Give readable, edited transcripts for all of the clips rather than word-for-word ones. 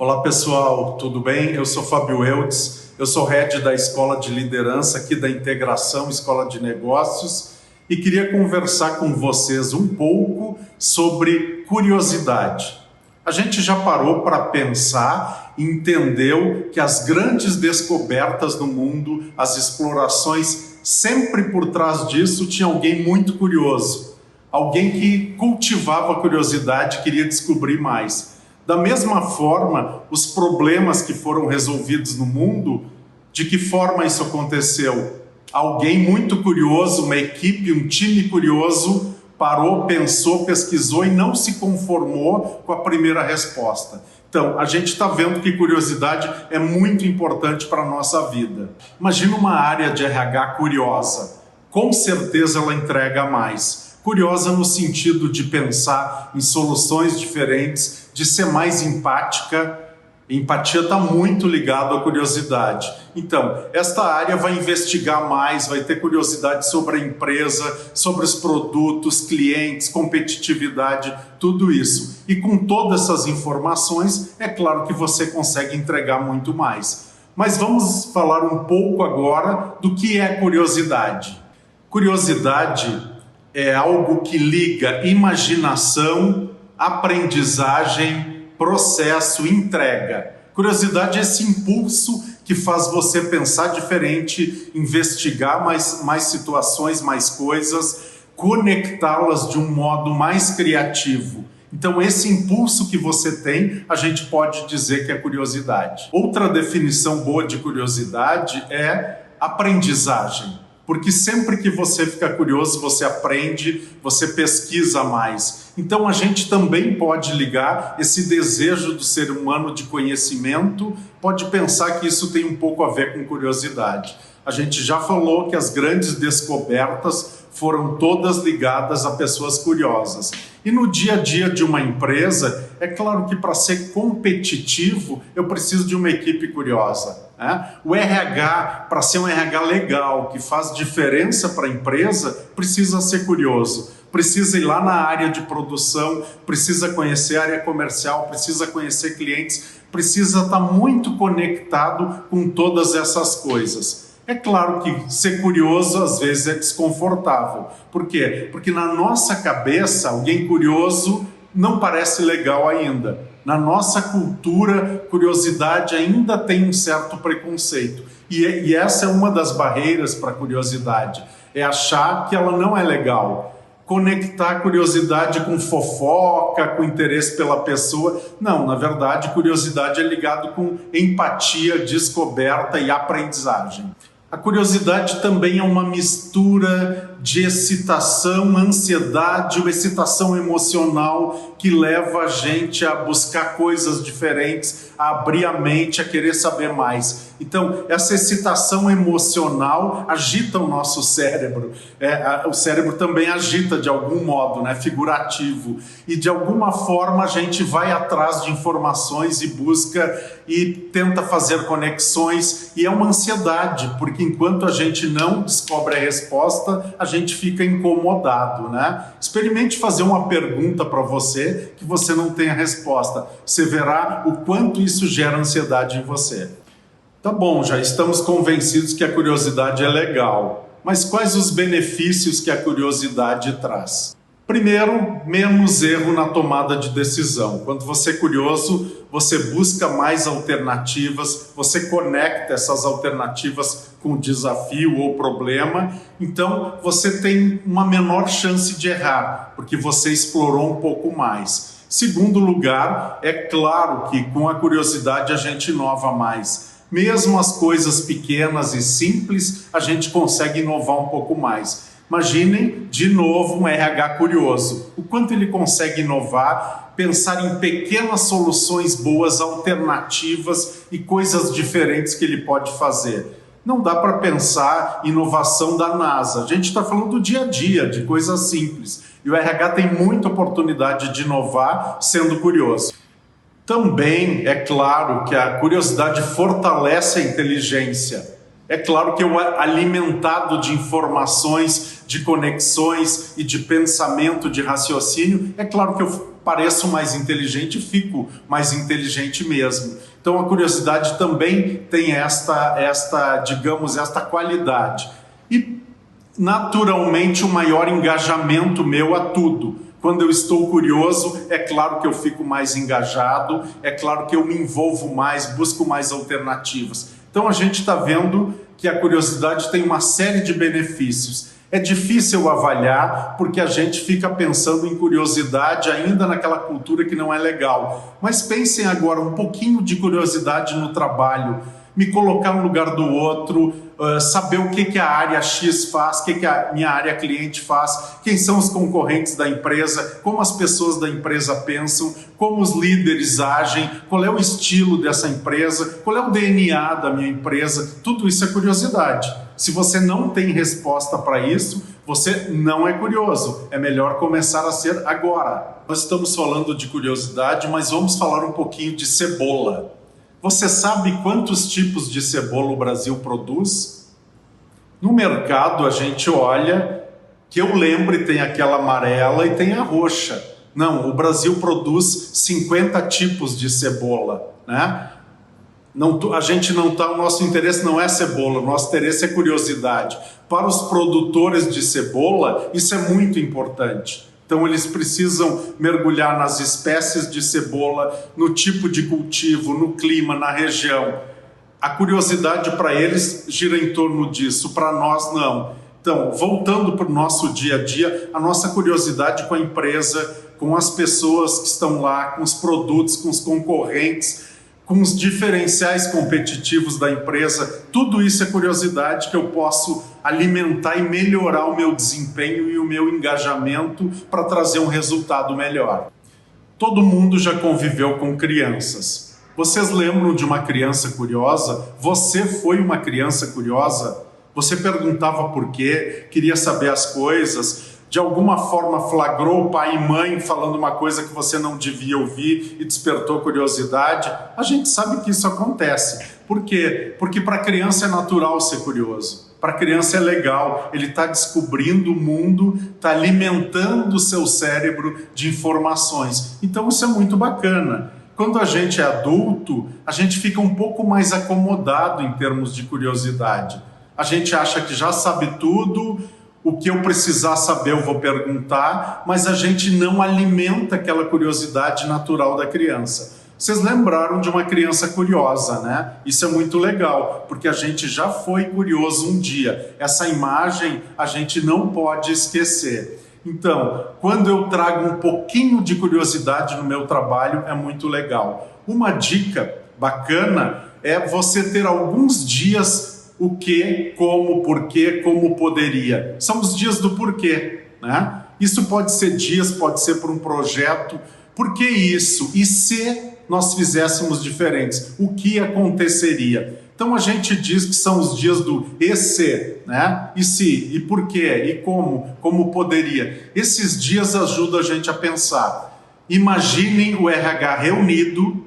Olá pessoal, tudo bem? Eu sou Fábio Eudes, eu sou head da Escola de Liderança aqui da Integração Escola de Negócios e queria conversar com vocês um pouco sobre curiosidade. A gente já parou para pensar e entendeu que as grandes descobertas no mundo, as explorações, sempre por trás disso tinha alguém muito curioso, alguém que cultivava a curiosidade e queria descobrir mais. Da mesma forma, os problemas que foram resolvidos no mundo, de que forma isso aconteceu? Alguém muito curioso, uma equipe, um time curioso, parou, pensou, pesquisou e não se conformou com a primeira resposta. Então, a gente está vendo que curiosidade é muito importante para a nossa vida. Imagina uma área de RH curiosa. Com certeza ela entrega mais. Curiosa no sentido de pensar em soluções diferentes, de ser mais empática. Empatia está muito ligado à curiosidade. Então, esta área vai investigar mais, vai ter curiosidade sobre a empresa, sobre os produtos, clientes, competitividade, tudo isso. E com todas essas informações, é claro que você consegue entregar muito mais. Mas vamos falar um pouco agora do que é curiosidade. Curiosidade é algo que liga imaginação, aprendizagem, processo, entrega. Curiosidade é esse impulso que faz você pensar diferente, investigar mais situações, mais coisas, conectá-las de um modo mais criativo. Então, esse impulso que você tem, a gente pode dizer que é curiosidade. Outra definição boa de curiosidade é aprendizagem. Porque sempre que você fica curioso, você aprende, você pesquisa mais. Então a gente também pode ligar esse desejo do ser humano de conhecimento, pode pensar que isso tem um pouco a ver com curiosidade. A gente já falou que as grandes descobertas foram todas ligadas a pessoas curiosas. E no dia a dia de uma empresa, é claro que para ser competitivo, eu preciso de uma equipe curiosa. O RH, para ser um RH legal, que faz diferença para a empresa, precisa ser curioso. Precisa ir lá na área de produção, precisa conhecer a área comercial, precisa conhecer clientes, precisa estar muito conectado com todas essas coisas. É claro que ser curioso às vezes é desconfortável. Por quê? Porque na nossa cabeça, alguém curioso não parece legal ainda. Na nossa cultura, curiosidade ainda tem um certo preconceito. E essa é uma das barreiras para a curiosidade. É achar que ela não é legal. Conectar a curiosidade com fofoca, com interesse pela pessoa. Não, na verdade, curiosidade é ligado com empatia, descoberta e aprendizagem. A curiosidade também é uma mistura de excitação, ansiedade, uma excitação emocional que leva a gente a buscar coisas diferentes, a abrir a mente, a querer saber mais. Então, essa excitação emocional agita o nosso cérebro. O cérebro também agita de algum modo, figurativo. E de alguma forma a gente vai atrás de informações e busca e tenta fazer conexões. E é uma ansiedade, porque enquanto a gente não descobre a resposta, a gente fica incomodado, Experimente fazer uma pergunta para você que você não tem a resposta. Você verá o quanto isso gera ansiedade em você. Tá bom, já estamos convencidos que a curiosidade é legal, mas quais os benefícios que a curiosidade traz? Primeiro, menos erro na tomada de decisão. Quando você é curioso, você busca mais alternativas, você conecta essas alternativas com o desafio ou problema, então você tem uma menor chance de errar, porque você explorou um pouco mais. Segundo lugar, é claro que com a curiosidade a gente inova mais. Mesmo as coisas pequenas e simples, a gente consegue inovar um pouco mais. Imaginem, de novo, um RH curioso. O quanto ele consegue inovar, pensar em pequenas soluções boas, alternativas e coisas diferentes que ele pode fazer. Não dá para pensar inovação da NASA. A gente está falando do dia a dia, de coisas simples. E o RH tem muita oportunidade de inovar sendo curioso. Também é claro que a curiosidade fortalece a inteligência. É claro que eu, alimentado de informações, de conexões e de pensamento, de raciocínio, é claro que eu pareço mais inteligente e fico mais inteligente mesmo. Então a curiosidade também tem digamos, esta qualidade. E naturalmente o maior engajamento meu a tudo. Quando eu estou curioso, é claro que eu fico mais engajado, é claro que eu me envolvo mais, busco mais alternativas. Então a gente está vendo que a curiosidade tem uma série de benefícios. É difícil avaliar porque a gente fica pensando em curiosidade ainda naquela cultura que não é legal. Mas pensem agora um pouquinho de curiosidade no trabalho, me colocar no lugar do outro, saber o que a área X faz, o que a minha área cliente faz, quem são os concorrentes da empresa, como as pessoas da empresa pensam, como os líderes agem, qual é o estilo dessa empresa, qual é o DNA da minha empresa. Tudo isso é curiosidade. Se você não tem resposta para isso, você não é curioso. É melhor começar a ser agora. Nós estamos falando de curiosidade, mas vamos falar um pouquinho de cebola. Você sabe quantos tipos de cebola o Brasil produz? No mercado a gente olha, que eu lembre, tem aquela amarela e tem a roxa. Não, o Brasil produz 50 tipos de cebola, né? Não, a gente não tá, o nosso interesse não é cebola, o nosso interesse é curiosidade. Para os produtores de cebola, isso é muito importante. Então eles precisam mergulhar nas espécies de cebola, no tipo de cultivo, no clima, na região. A curiosidade para eles gira em torno disso, para nós não. Então, voltando para o nosso dia a dia, a nossa curiosidade com a empresa, com as pessoas que estão lá, com os produtos, com os concorrentes, com os diferenciais competitivos da empresa, tudo isso é curiosidade que eu posso alimentar e melhorar o meu desempenho e o meu engajamento para trazer um resultado melhor. Todo mundo já conviveu com crianças. Vocês lembram de uma criança curiosa? Você foi uma criança curiosa? Você perguntava por quê, queria saber as coisas, de alguma forma flagrou o pai e mãe falando uma coisa que você não devia ouvir e despertou curiosidade? A gente sabe que isso acontece. Por quê? Porque para a criança é natural ser curioso. Para a criança é legal, ele está descobrindo o mundo, está alimentando o seu cérebro de informações. Então isso é muito bacana. Quando a gente é adulto, a gente fica um pouco mais acomodado em termos de curiosidade. A gente acha que já sabe tudo, o que eu precisar saber eu vou perguntar, mas a gente não alimenta aquela curiosidade natural da criança. Vocês lembraram de uma criança curiosa, né? Isso é muito legal, porque a gente já foi curioso um dia. Essa imagem a gente não pode esquecer. Então, quando eu trago um pouquinho de curiosidade no meu trabalho, é muito legal. Uma dica bacana é você ter alguns dias o que, como, porquê, como poderia. São os dias do porquê, né? Isso pode ser dias, pode ser por um projeto. Por que isso? E se nós fizéssemos diferentes? O que aconteceria? Então a gente diz que são os dias do e se, né? E se, e por quê, e como poderia. Esses dias ajudam a gente a pensar. Imaginem o RH reunido,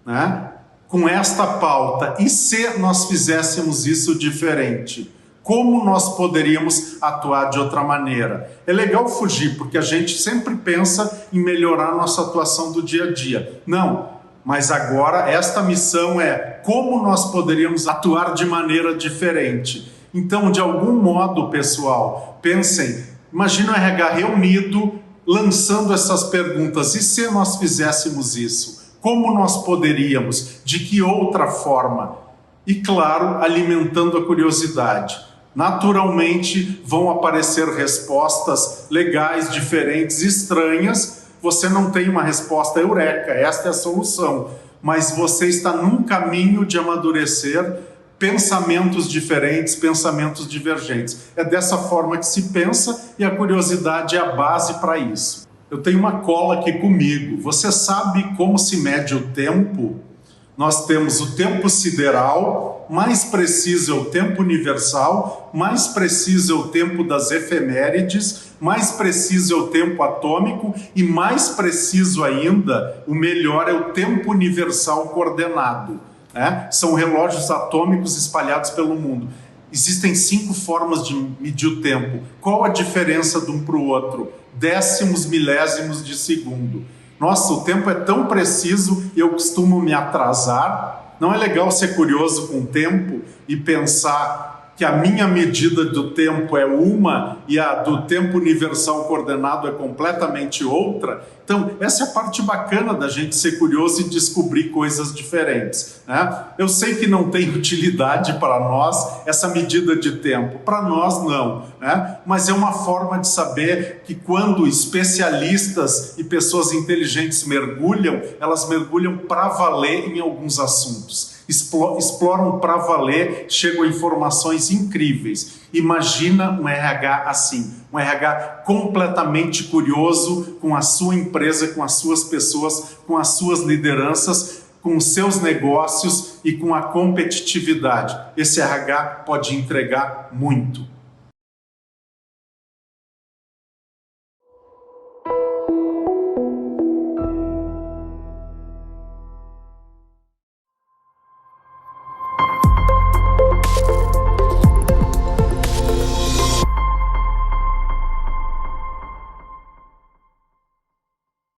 né? Com esta pauta, e se nós fizéssemos isso diferente? Como nós poderíamos atuar de outra maneira? É legal fugir, porque a gente sempre pensa em melhorar a nossa atuação do dia a dia. Não, mas agora esta missão é como nós poderíamos atuar de maneira diferente. Então, de algum modo, pessoal, pensem, imagina o RH reunido, lançando essas perguntas, e se nós fizéssemos isso? Como nós poderíamos? De que outra forma? E claro, alimentando a curiosidade. Naturalmente vão aparecer respostas legais, diferentes, estranhas. Você não tem uma resposta eureka, esta é a solução. Mas você está num caminho de amadurecer pensamentos diferentes, pensamentos divergentes. É dessa forma que se pensa e a curiosidade é a base para isso. Eu tenho uma cola aqui comigo. Você sabe como se mede o tempo? Nós temos o tempo sideral, mais preciso é o tempo universal, mais preciso é o tempo das efemérides, mais preciso é o tempo atômico e mais preciso ainda, o melhor é o tempo universal coordenado, né? São relógios atômicos espalhados pelo mundo. Existem 5 formas de medir o tempo. Qual a diferença de um para o outro? Décimos, milésimos de segundo. Nossa, o tempo é tão preciso e eu costumo me atrasar. Não é legal ser curioso com o tempo e pensar que a minha medida do tempo é uma e a do tempo universal coordenado é completamente outra? Então, essa é a parte bacana da gente ser curioso e descobrir coisas diferentes, né? Eu sei que não tem utilidade para nós essa medida de tempo, para nós não, né? Mas é uma forma de saber que quando especialistas e pessoas inteligentes mergulham, elas mergulham para valer em alguns assuntos. Exploram para valer, chegam a informações incríveis. Imagina um RH assim, um RH completamente curioso com a sua empresa, com as suas pessoas, com as suas lideranças, com os seus negócios e com a competitividade. Esse RH pode entregar muito.